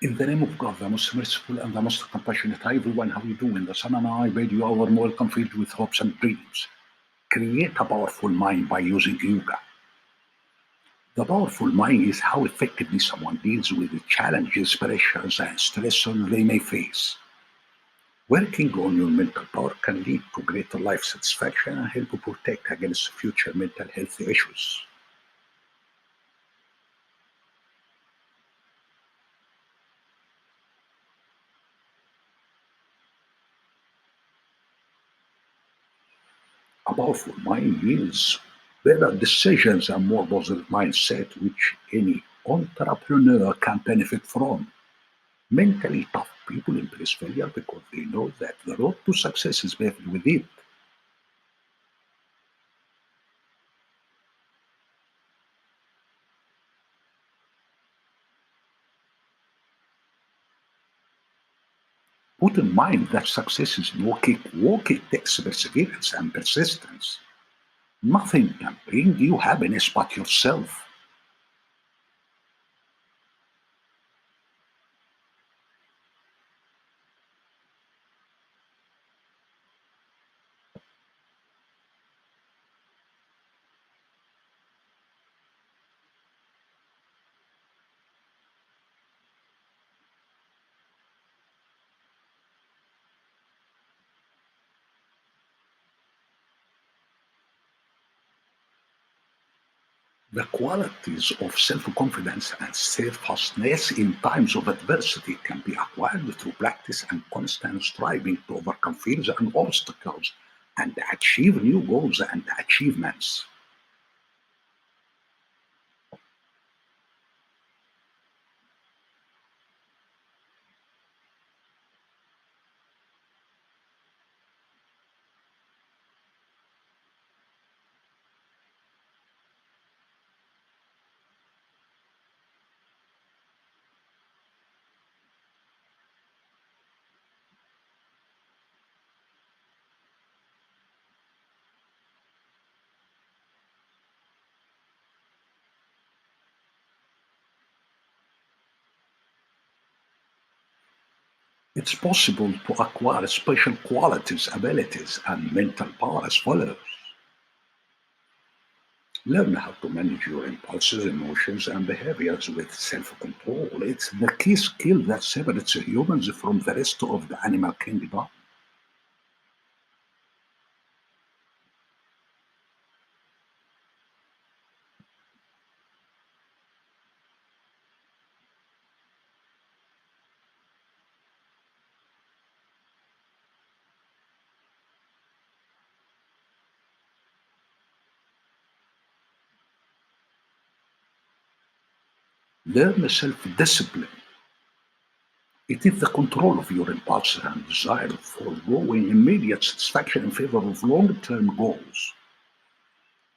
In the name of God, the most merciful and the most compassionate, hi everyone, how you doing? The Son and I bid you our welcome filled with hopes and dreams. Create a powerful mind by using yoga. The powerful mind is how effectively someone deals with the challenges, pressures, and stressors they may face. Working on your mental power can lead to greater life satisfaction and help you protect against future mental health issues. A powerful mind yields better decisions and more positive mindset, which any entrepreneur can benefit from. Mentally tough people embrace failure because they know that the road to success is paved with it. Put in mind that success is no quick walk, it takes perseverance and persistence. Nothing can bring you happiness but yourself. The qualities of self confidence and steadfastness in times of adversity can be acquired through practice and constant striving to overcome fears and obstacles and achieve new goals and achievements. It's possible to acquire special qualities, abilities, and mental power as follows. Learn how to manage your impulses, emotions, and behaviors with self control. It's the key skill that separates humans from the rest of the animal kingdom. Learn self discipline. It is the control of your impulses and desire for foregoing immediate satisfaction in favor of long term goals.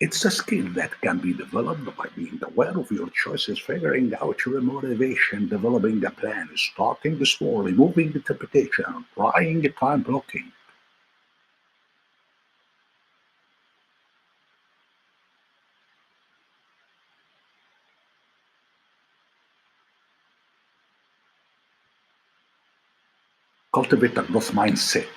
It's a skill that can be developed by being aware of your choices, figuring out your motivation, developing a plan, starting small, removing the temptation, trying time blocking. Cultivate a growth mindset.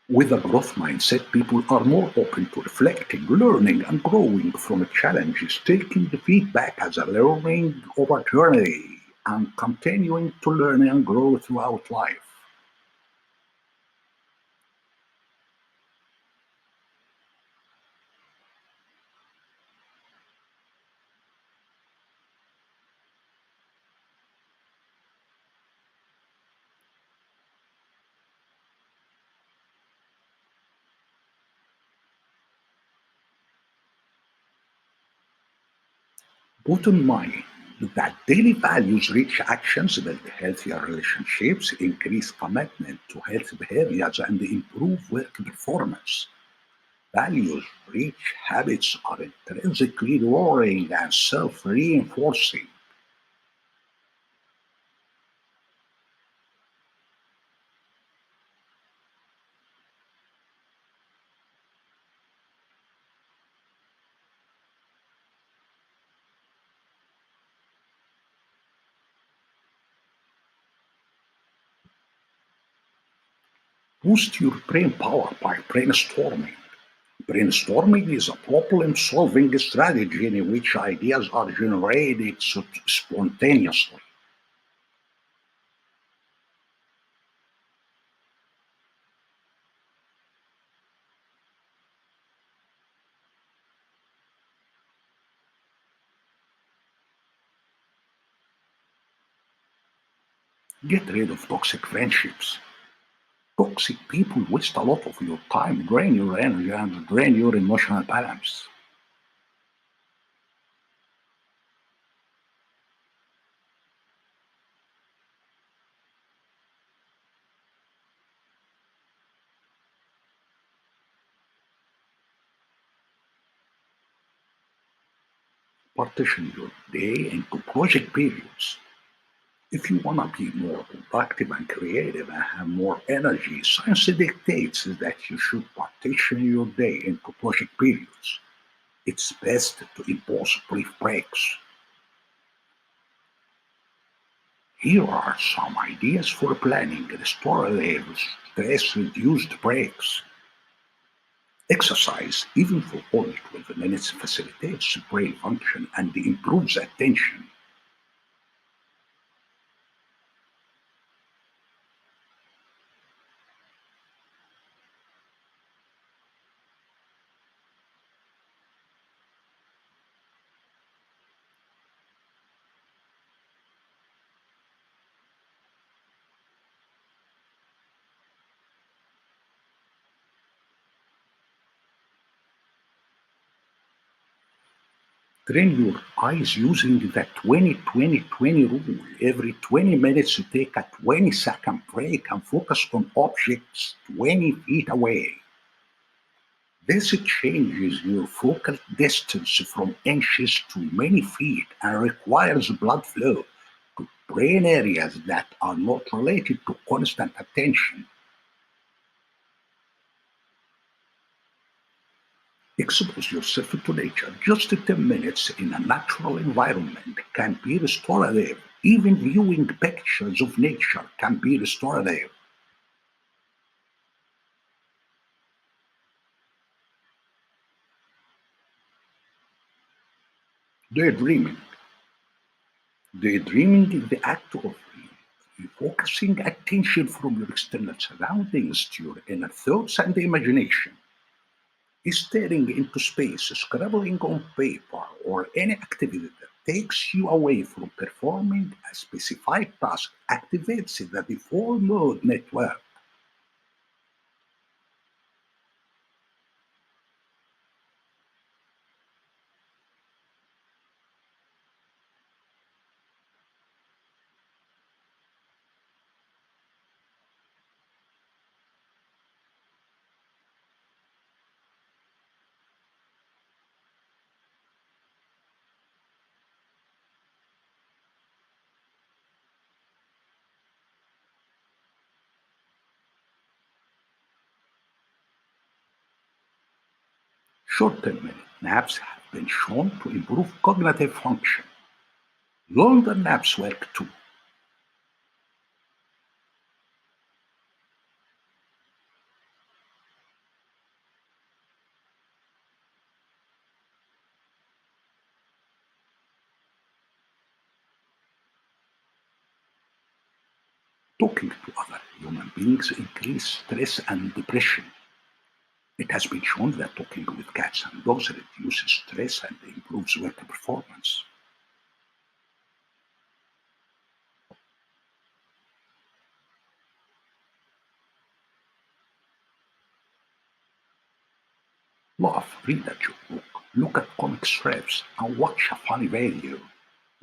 With a growth mindset, people are more open to reflecting, learning, and growing from challenges, taking the feedback as a learning opportunity, and continuing to learn and grow throughout life. Bottom line that daily values rich actions build healthier relationships, increase commitment to healthy behaviors, and improve work performance. Values rich habits are intrinsically rewarding and self reinforcing. Boost your brain power by brainstorming. Brainstorming is a problem solving strategy in which ideas are generated spontaneously. Get rid of toxic friendships. Toxic people waste a lot of your time, drain your energy, and drain your emotional balance. Partition your day into project periods. If you want to be more productive and creative and have more energy, science dictates that you should partition your day into project periods. It's best to impose brief breaks. Here are some ideas for planning restorative stress reduced breaks. Exercise, even for only 12 minutes, facilitates brain function and improves attention. Train your eyes using the 20-20-20 rule. Every 20 minutes, you take a 20-second break and focus on objects 20 feet away. This changes your focal distance from inches to many feet and requires blood flow to brain areas that are not related to constant attention. Expose yourself to nature. Just 10 minutes in a natural environment can be restorative. Even viewing pictures of nature can be restorative. Daydreaming. Daydreaming is the act of focusing attention from your external surroundings to your inner thoughts and imagination. Staring into space, scribbling on paper, or any activity that takes you away from performing a specified task activates the default mode network. Short 10-minute naps have been shown to improve cognitive function. Longer naps work too. Talking to other human beings increase stress and depression. It has been shown that talking with cats and dogs reduces stress and improves work performance. Laugh, read a joke book, look at comic strips, and watch a funny video.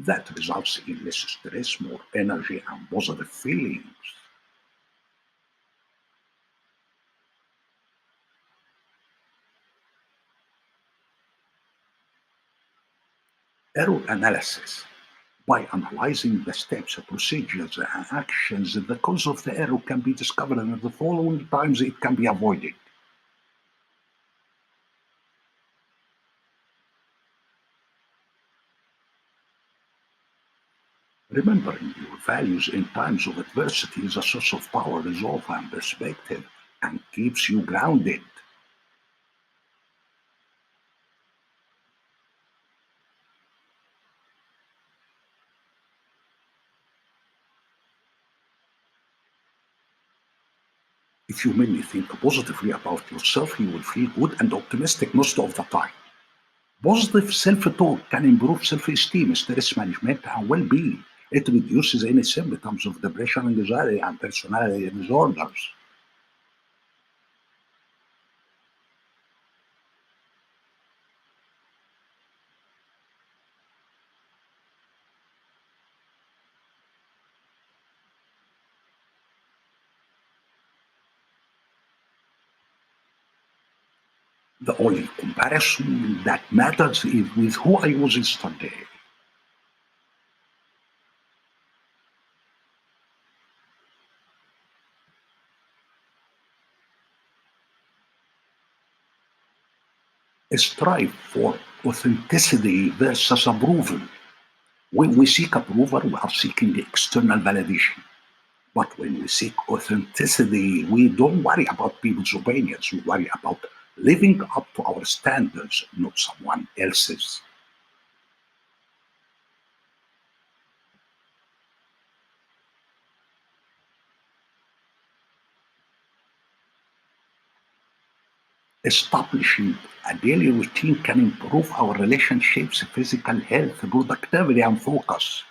That results in less stress, more energy, and positive feelings. Error analysis. By analyzing the steps, procedures, and actions, the cause of the error can be discovered and the following times it can be avoided. Remembering your values in times of adversity is a source of power, resolve, and perspective. and keeps you grounded. If you mainly think positively about yourself, you will feel good and optimistic most of the time. Positive self-talk can improve self-esteem, stress management, and well-being. It reduces any symptoms of depression, anxiety, and personality disorders. The only comparison that matters is with who I was yesterday. Strive for authenticity versus approval. When we seek approval, we are seeking external validation. But when we seek authenticity, we don't worry about people's opinions. We worry about living up to our standards, not someone else's. Establishing a daily routine can improve our relationships, physical health, productivity, and focus.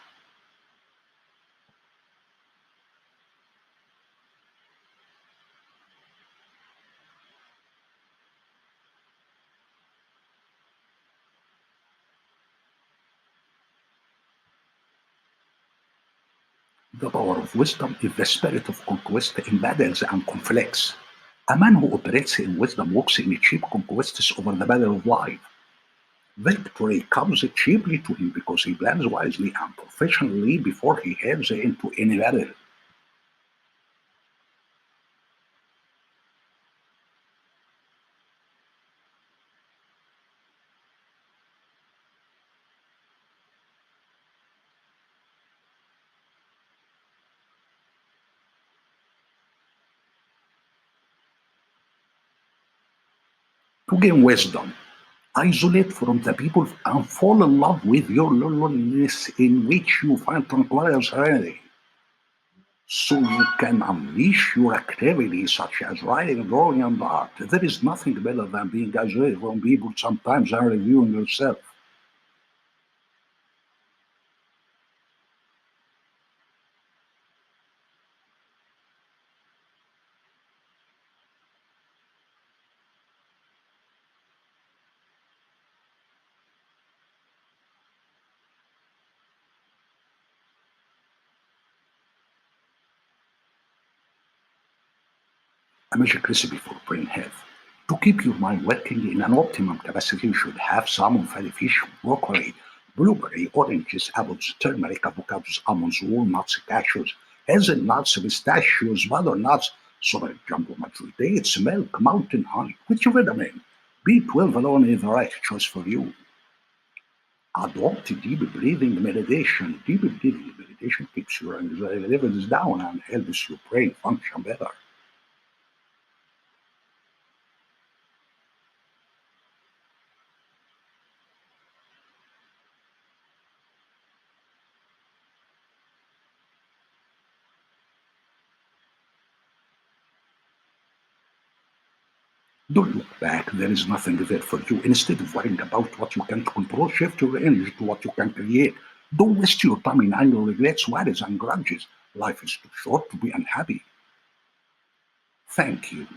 The power of wisdom is the spirit of conquest in battles and conflicts. A man who operates in wisdom walks in cheap conquests over the battle of life. Victory comes cheaply to him because he plans wisely and professionally before he heads into any battle. To gain wisdom, isolate from the people and fall in love with your loneliness in which you find tranquility and serenity. So you can unleash your activities such as writing, drawing, and art. There is nothing better than being isolated from people sometimes and reviewing yourself. A magic recipe for brain health. To keep your mind working in an optimum capacity, you should have salmon, fatty fish, broccoli, blueberry, oranges, apples, turmeric, avocados, almonds, walnuts, cashews, hazelnuts, pistachios, butternuts, soy, jumbo matcha dates, milk, mountain honey, with your vitamin. B12 alone is the right choice for you. Adopt deep breathing meditation. Deep breathing meditation keeps your anxiety levels down and helps your brain function better. Don't look back, there is nothing there for you. Instead of worrying about what you can't control, shift your energy to what you can create. Don't waste your time in anger, regrets, worries, and grudges. Life is too short to be unhappy. Thank you.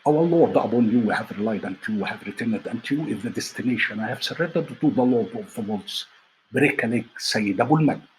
Our Lord, upon you have relied, and you have returned, and you is the destination. I have surrendered to the Lord of the worlds. بركة لك سيد أبو المجد.